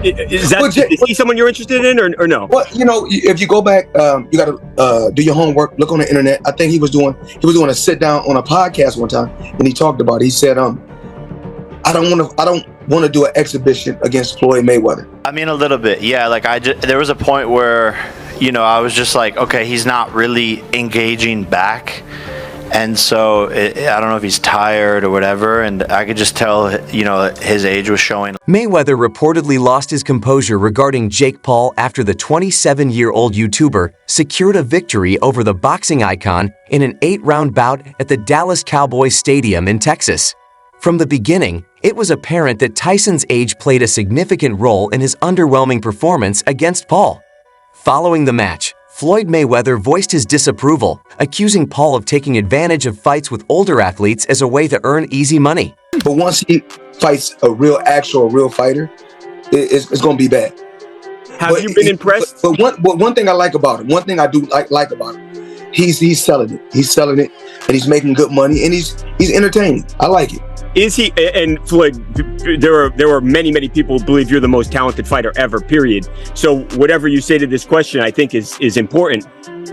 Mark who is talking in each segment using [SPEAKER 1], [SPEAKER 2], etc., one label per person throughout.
[SPEAKER 1] Is he someone you're interested in or no?
[SPEAKER 2] Well, if you go back, you got to do your homework. Look on the internet. I think he was doing a sit down on a podcast one time, and he talked about it. He said, I don't want to do an exhibition against Floyd Mayweather.
[SPEAKER 3] I mean, a little bit, yeah. Like there was a point where, I was just like, okay, he's not really engaging back. And so I don't know if he's tired or whatever, and I could just tell, his age was showing.
[SPEAKER 4] Mayweather reportedly lost his composure regarding Jake Paul after the 27-year-old YouTuber secured a victory over the boxing icon in an 8-round bout at the Dallas Cowboys Stadium in Texas. From the beginning, it was apparent that Tyson's age played a significant role in his underwhelming performance against Paul. Following the match, Floyd Mayweather voiced his disapproval, accusing Paul of taking advantage of fights with older athletes as a way to earn easy money.
[SPEAKER 2] But once he fights a real fighter, it's going to be bad.
[SPEAKER 1] Have you been impressed?
[SPEAKER 2] But one thing I like about him, one thing I do like about him, he's selling it. He's selling it, and he's making good money, and he's entertaining. I like it.
[SPEAKER 1] Is he? And Floyd, there are many people who believe you're the most talented fighter ever, period. So whatever you say to this question, I think is important.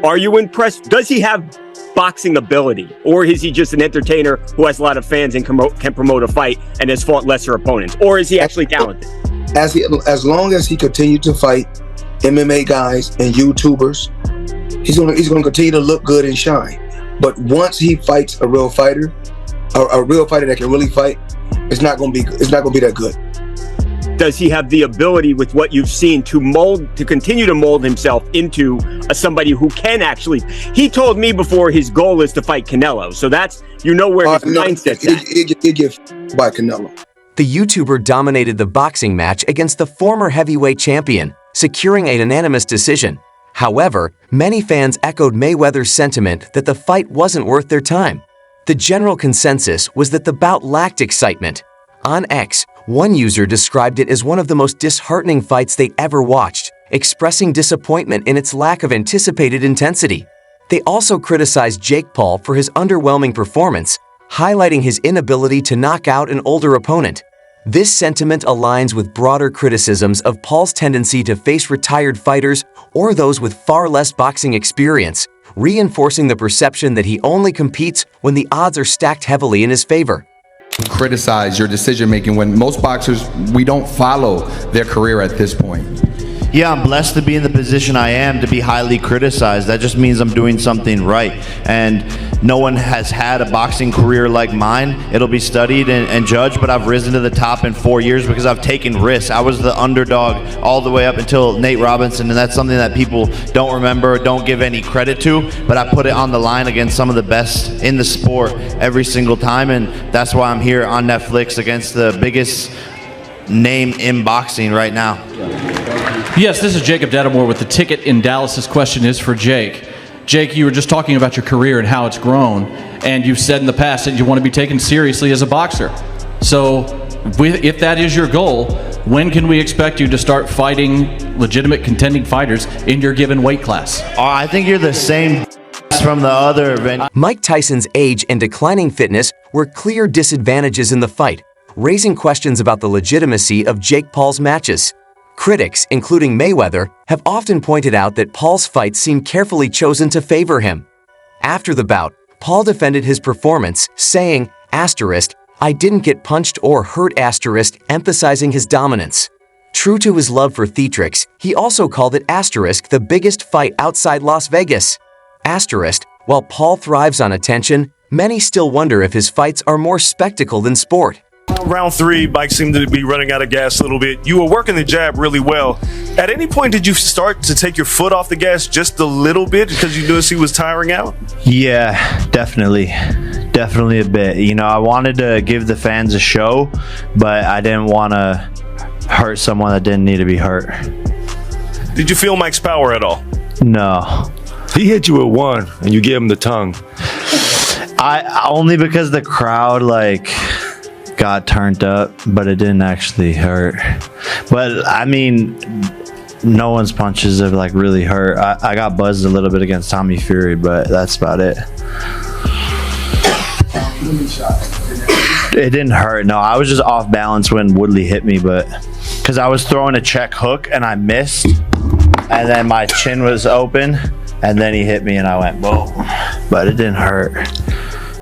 [SPEAKER 1] Are you impressed? Does he have boxing ability, or is he just an entertainer who has a lot of fans and can promote a fight and has fought lesser opponents? Or is he actually talented?
[SPEAKER 2] As long as he continues to fight MMA guys and YouTubers, he's gonna continue to look good and shine. But once he fights a real fighter that can really fight, it's not gonna be that good.
[SPEAKER 1] Does he have the ability, with what you've seen, to continue to mold himself into somebody who can actually? He told me before his goal is to fight Canelo, so that's where his mindset's at.
[SPEAKER 2] He get by Canelo.
[SPEAKER 4] The YouTuber dominated the boxing match against the former heavyweight champion, securing a unanimous decision. However, many fans echoed Mayweather's sentiment that the fight wasn't worth their time. The general consensus was that the bout lacked excitement. On X, one user described it as one of the most disheartening fights they ever watched, expressing disappointment in its lack of anticipated intensity. They also criticized Jake Paul for his underwhelming performance, highlighting his inability to knock out an older opponent. This sentiment aligns with broader criticisms of Paul's tendency to face retired fighters or those with far less boxing experience, reinforcing the perception that he only competes when the odds are stacked heavily in his favor.
[SPEAKER 5] Criticize your decision making when most boxers, we don't follow their career at this point.
[SPEAKER 3] Yeah, I'm blessed to be in the position I am, to be highly criticized. That just means I'm doing something right. And no one has had a boxing career like mine. It'll be studied and judged, but I've risen to the top in 4 years because I've taken risks. I was the underdog all the way up until Nate Robinson, and that's something that people don't remember, don't give any credit to, but I put it on the line against some of the best in the sport every single time, and that's why I'm here on Netflix against the biggest name in boxing right now.
[SPEAKER 6] Yes, this is Jacob Dedamore with The Ticket in Dallas. This question is for Jake. Jake, you were just talking about your career and how it's grown, and you've said in the past that you want to be taken seriously as a boxer. So, if that is your goal, when can we expect you to start fighting legitimate contending fighters in your given weight class?
[SPEAKER 3] I think you're the same from the other event.
[SPEAKER 4] Mike Tyson's age and declining fitness were clear disadvantages in the fight, raising questions about the legitimacy of Jake Paul's matches. Critics, including Mayweather, have often pointed out that Paul's fights seem carefully chosen to favor him. After the bout, Paul defended his performance, saying, "I didn't get punched or hurt," emphasizing his dominance. True to his love for theatrics, he also called it the biggest fight outside Las Vegas. While Paul thrives on attention, many still wonder if his fights are more spectacle than sport.
[SPEAKER 7] Round 3, Mike seemed to be running out of gas a little bit. You were working the jab really well. At any point, did you start to take your foot off the gas just a little bit because you noticed he was tiring out?
[SPEAKER 3] Yeah, definitely a bit. I wanted to give the fans a show, but I didn't want to hurt someone that didn't need to be hurt.
[SPEAKER 7] Did you feel Mike's power at all?
[SPEAKER 3] No.
[SPEAKER 7] He hit you with one, and you gave him the tongue.
[SPEAKER 3] I only because the crowd got turned up, but it didn't actually hurt. But I mean, no one's punches have really hurt. I got buzzed a little bit against Tommy Fury, but that's about it. It didn't hurt. No, I was just off balance when Woodley hit me, but because I was throwing a check hook and I missed, and then my chin was open, and then he hit me and I went, whoa, but it didn't hurt.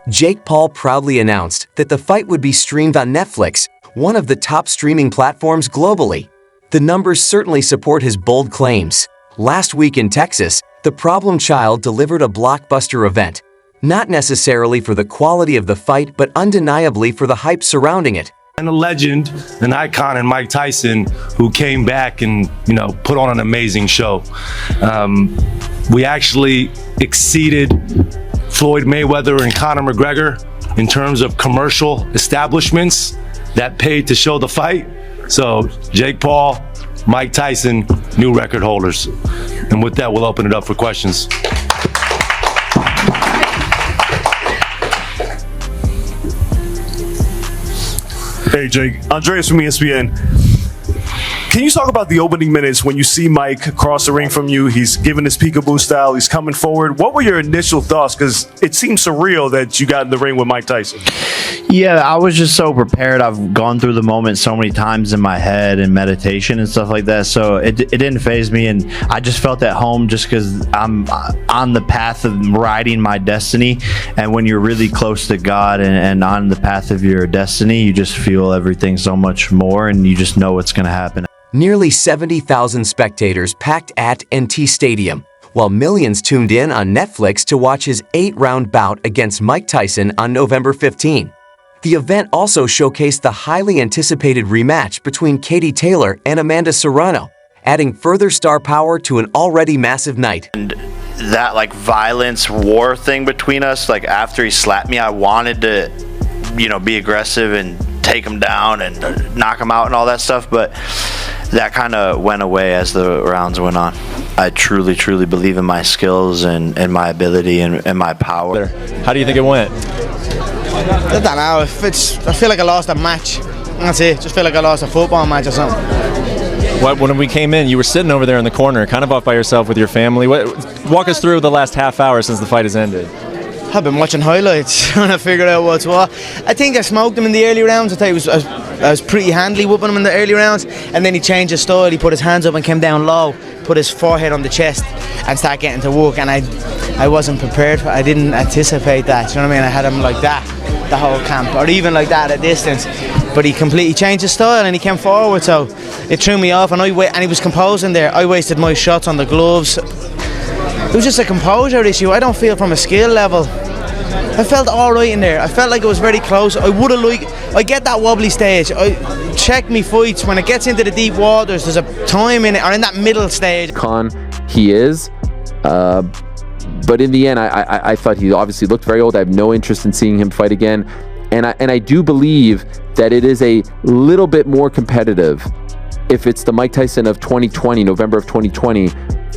[SPEAKER 4] Jake Paul proudly announced that the fight would be streamed on Netflix, one of the top streaming platforms globally. The numbers certainly support his bold claims. Last week in Texas, the problem child delivered a blockbuster event, not necessarily for the quality of the fight, but undeniably for the hype surrounding it.
[SPEAKER 8] And a legend, an icon in Mike Tyson, who came back and, put on an amazing show. We actually exceeded Floyd Mayweather and Conor McGregor in terms of commercial establishments that paid to show the fight. So Jake Paul, Mike Tyson, new record holders. And with that, we'll open it up for questions.
[SPEAKER 7] Hey, Jake. Andreas from ESPN. Can you talk about the opening minutes when you see Mike cross the ring from you? He's giving his peekaboo style. He's coming forward. What were your initial thoughts? Because it seems surreal that you got in the ring with Mike Tyson.
[SPEAKER 3] Yeah, I was just so prepared. I've gone through the moment so many times in my head and meditation and stuff like that. So it didn't faze me. And I just felt at home just because I'm on the path of riding my destiny. And when you're really close to God and on the path of your destiny, you just feel everything so much more and you just know what's going to happen.
[SPEAKER 4] Nearly 70,000 spectators packed at NT Stadium, while millions tuned in on Netflix to watch his 8-round bout against Mike Tyson on November 15. The event also showcased the highly anticipated rematch between Katie Taylor and Amanda Serrano, adding further star power to an already massive night.
[SPEAKER 3] And that violence war thing between us, after he slapped me, I wanted to, be aggressive and take him down and knock him out and all that stuff, but that kind of went away as the rounds went on. I truly, truly believe in my skills and my ability and my power.
[SPEAKER 9] How do you think it went?
[SPEAKER 10] I don't know. I feel like I lost a match. That's it. Just feel like I lost a football match or something.
[SPEAKER 9] When we came in, you were sitting over there in the corner, kind of off by yourself with your family. Walk us through the last half hour since the fight has ended.
[SPEAKER 10] I've been watching highlights, trying to figure out what's what. I think I smoked him in the early rounds. I think I was pretty handily whooping him in the early rounds, and then he changed his style. He put his hands up and came down low, put his forehead on the chest, and started getting to work. And I wasn't prepared for it. I didn't anticipate that. You know what I mean? I had him like that the whole camp, or even like that at a distance. But he completely changed his style and he came forward, so it threw me off. And he was composing there. I wasted my shots on the gloves. It was just a composure issue. I don't feel from a skill level. I felt all right in there. I felt like it was very close. I get that wobbly stage. I check me fights when it gets into the deep waters. There's a time in it, or in that middle stage.
[SPEAKER 11] He is, but in the end, I thought he obviously looked very old. I have no interest in seeing him fight again, and I do believe that it is a little bit more competitive if it's the Mike Tyson of 2020, November of 2020,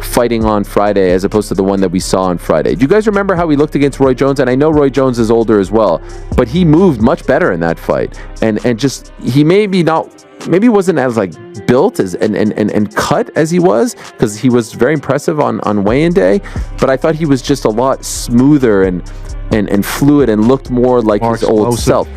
[SPEAKER 11] fighting on Friday as opposed to the one that we saw on Friday. Do you guys remember how he looked against Roy Jones? And I know Roy Jones is older as well, but he moved much better in that fight. And just, he maybe wasn't as built as and cut as he was, because he was very impressive on weigh-in day, but I thought he was just a lot smoother and fluid and looked more like his old self.